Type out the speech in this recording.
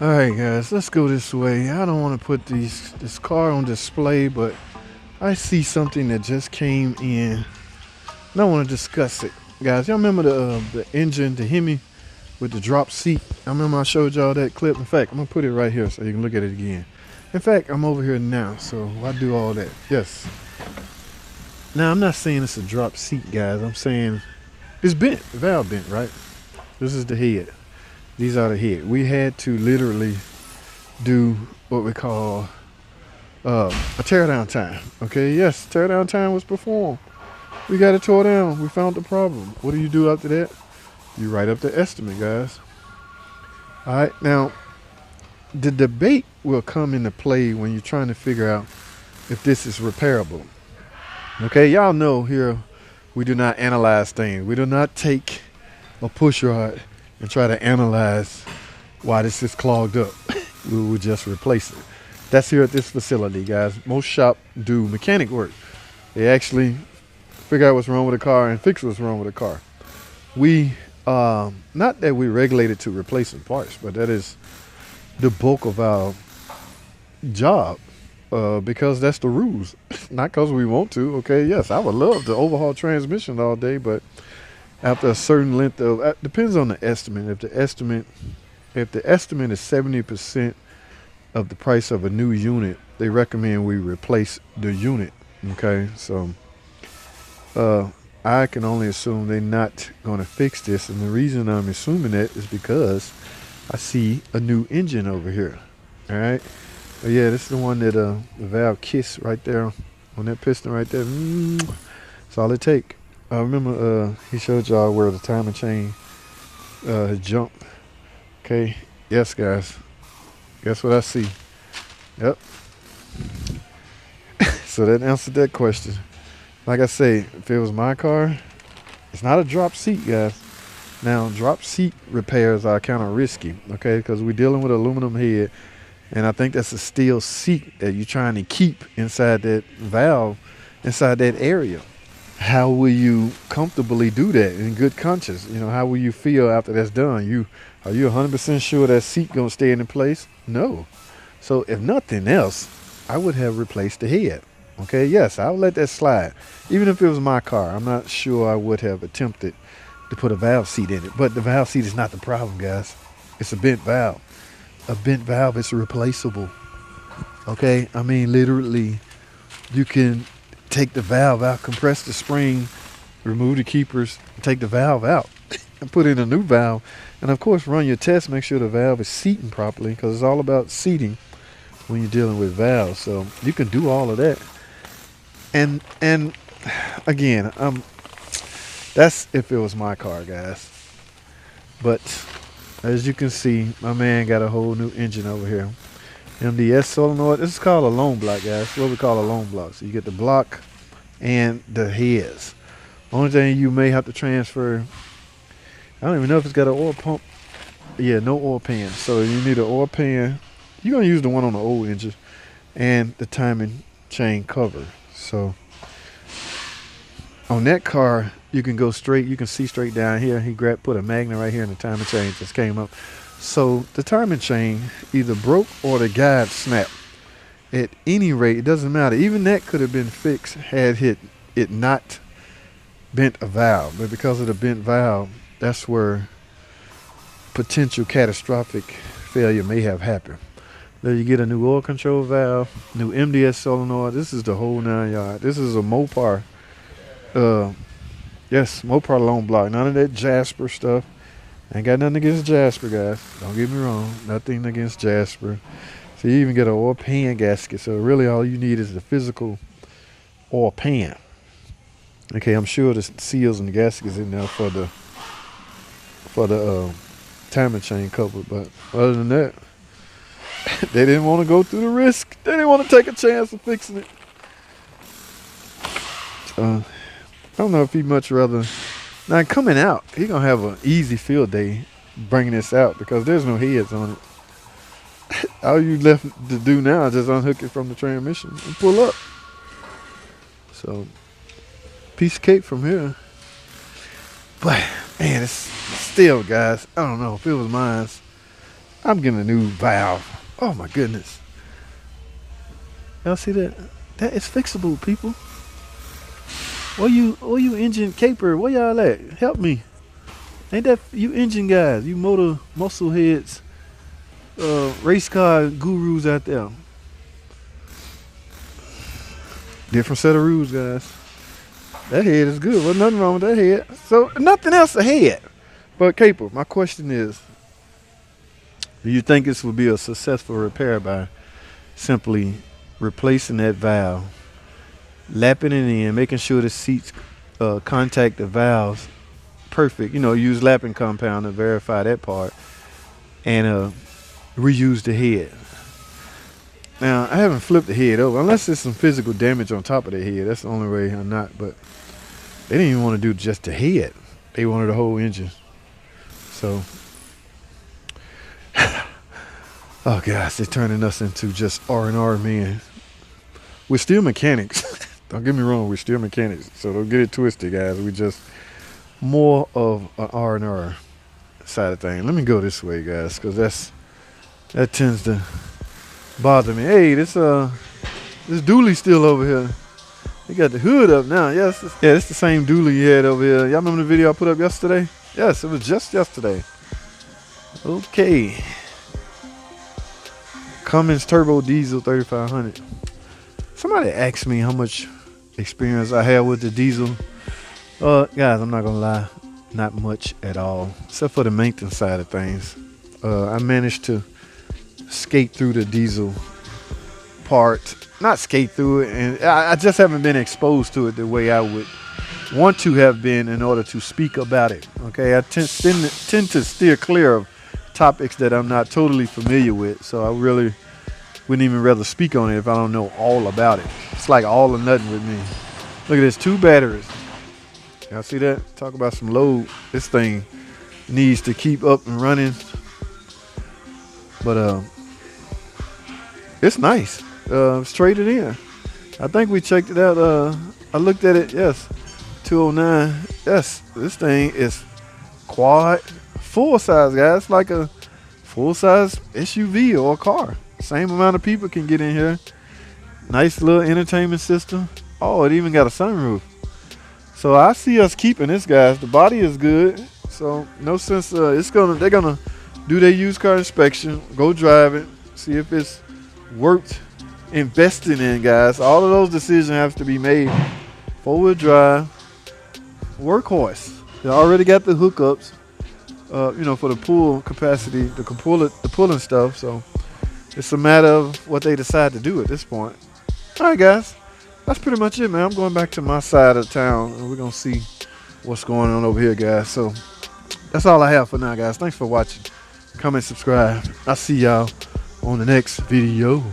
All right, guys, let's go this way. I don't want to put this car on display, but I see something that just came in, and I want to discuss it, guys. Y'all remember the engine, the Hemi with the drop seat? I remember I showed y'all that clip. In fact, I'm gonna put it right here so you can look at it again. In fact, I'm over here now, so why do all that? Yes. Now I'm not saying it's a drop seat, guys. I'm saying it's bent, the valve bent, right? This is the head. These are the head. We had to literally do what we call a teardown time. Okay, yes, teardown time was performed. We got it tore down. We found the problem. What do you do after that? You write up the estimate, guys. All right, now the debate will come into play when you're trying to figure out if this is repairable. Okay, y'all know here we do not analyze things. We do not take a push rod and try to analyze why this is clogged up. We will just replace it. That's here at this facility, guys. Most shops do mechanic work. They actually figure out what's wrong with the car and fix what's wrong with the car. We, not that we regulated to replacing parts, but that is the bulk of our job, because that's the rules. Not because we want to. Okay, yes, I would love to overhaul transmission all day, but after a certain length of, depends on the estimate. If the estimate is 70% of the price of a new unit, they recommend we replace the unit. Okay, so I can only assume they're not going to fix this, and the reason I'm assuming that is because I see a new engine over here. All right, but yeah, this is the one that the valve kiss right there on that piston right there. That's all it take. I remember he showed y'all where the timing chain jumped. Okay, yes, guys. Guess what I see? Yep. So that answered that question. Like I say, if it was my car, it's not a drop seat, guys. Now, drop seat repairs are kind of risky, okay, because we're dealing with aluminum head, and I think that's a steel seat that you're trying to keep inside that valve, inside that area. How will you comfortably do that in good conscience? You know, how will you feel after that's done? Are you 100% sure that seat gonna stay in place? No. So if nothing else, I would have replaced the head. Okay, yes, I'll let that slide. Even if it was my car, I'm not sure I would have attempted to put a valve seat in it. But the valve seat is not the problem, guys. It's a bent valve. A bent valve is replaceable. Okay, I mean literally, you can take the valve out, compress the spring, remove the keepers, take the valve out, and put in a new valve. And of course, run your test, make sure the valve is seating properly, because it's all about seating when you're dealing with valves. So you can do all of that. And again, that's if it was my car, guys. But as you can see, my man got a whole new engine over here. MDS solenoid. This is called a loan block, guys. It's what we call a loan block. So you get the block and the heads. Only thing you may have to transfer, I don't even know if it's got an oil pump. Yeah, no oil pan. So you need an oil pan. You're going to use the one on the old engine and the timing chain cover. So on that car, you can go straight. You can see straight down here. He put a magnet right here, and the timing chain just came up. So the timing chain either broke or the guide snapped. At any rate, it doesn't matter. Even that could have been fixed had it not bent a valve. But because of the bent valve, that's where potential catastrophic failure may have happened. There you get a new oil control valve, new MDS solenoid. This is the whole 9 yards. This is a Mopar. Yes, Mopar loan block. None of that Jasper stuff. Ain't got nothing against Jasper, guys. Don't get me wrong. Nothing against Jasper. So you even get an oil pan gasket. So really all you need is the physical oil pan. Okay, I'm sure the seals and the gaskets in there for the timing chain cover. But other than that, they didn't want to go through the risk. They didn't want to take a chance of fixing it. I don't know if he'd much rather. Now coming out, he gonna have an easy field day bringing this out because there's no heads on it. All you left to do now is just unhook it from the transmission and pull up. So, piece of cake from here. But man, it's still, guys. I don't know if it was mine. I'm getting a new valve. Oh my goodness. Y'all see that? That is fixable, people. Where you engine caper? Where y'all at? Help me. Ain't that you engine guys? You motor muscle heads, race car gurus out there. Different set of rules, guys. That head is good. There's nothing wrong with that head. So nothing else ahead. But caper, my question is, do you think this would be a successful repair by simply replacing that valve, lapping it in, making sure the seats contact the valves perfect, use lapping compound to verify that part, and reuse the head? Now, I haven't flipped the head over, unless there's some physical damage on top of the head. That's the only way I'm not, but they didn't even want to do just the head. They wanted the whole engine. So, oh gosh, they're turning us into just R&R men. We're still mechanics. Don't get me wrong, we're still mechanics. So don't get it twisted, guys. We just more of an R&R side of things. Let me go this way, guys, because that tends to bother me. Hey, this dually still over here. They got the hood up now. Yes, it's the same dually you had over here. Y'all remember the video I put up yesterday? Yes, it was just yesterday. Okay. Cummins Turbo Diesel 3500. Somebody asked me how much experience I had with the diesel. Guys, I'm not gonna lie, not much at all, except for the maintenance side of things. I managed to skate through the diesel part. Not skate through it, and I just haven't been exposed to it the way I would want to have been in order to speak about it. Okay, I tend to steer clear of topics that I'm not totally familiar with, so I really wouldn't even rather speak on it if I don't know all about it. It's like all or nothing with me. Look at this, 2 batteries. Y'all see that? Talk about some load. This thing needs to keep up and running, but it's nice. It's traded in. I think we checked it out. I looked at it. Yes, 209. Yes, this thing is quad full size, guys. Like a full size SUV or a car. Same amount of people can get in here. Nice little entertainment system. Oh, it even got a sunroof. So I see us keeping this, guys. The body is good. So no sense. They're gonna do their used car inspection. Go drive it. See if it's worth investing in, guys. All of those decisions have to be made. 4-wheel drive, workhorse. They already got the hookups, for the pull capacity, the pulling stuff. So it's a matter of what they decide to do at this point. All right, guys. That's pretty much it, man. I'm going back to my side of town, and we're going to see what's going on over here, guys. So that's all I have for now, guys. Thanks for watching. Comment, subscribe. I'll see y'all on the next video.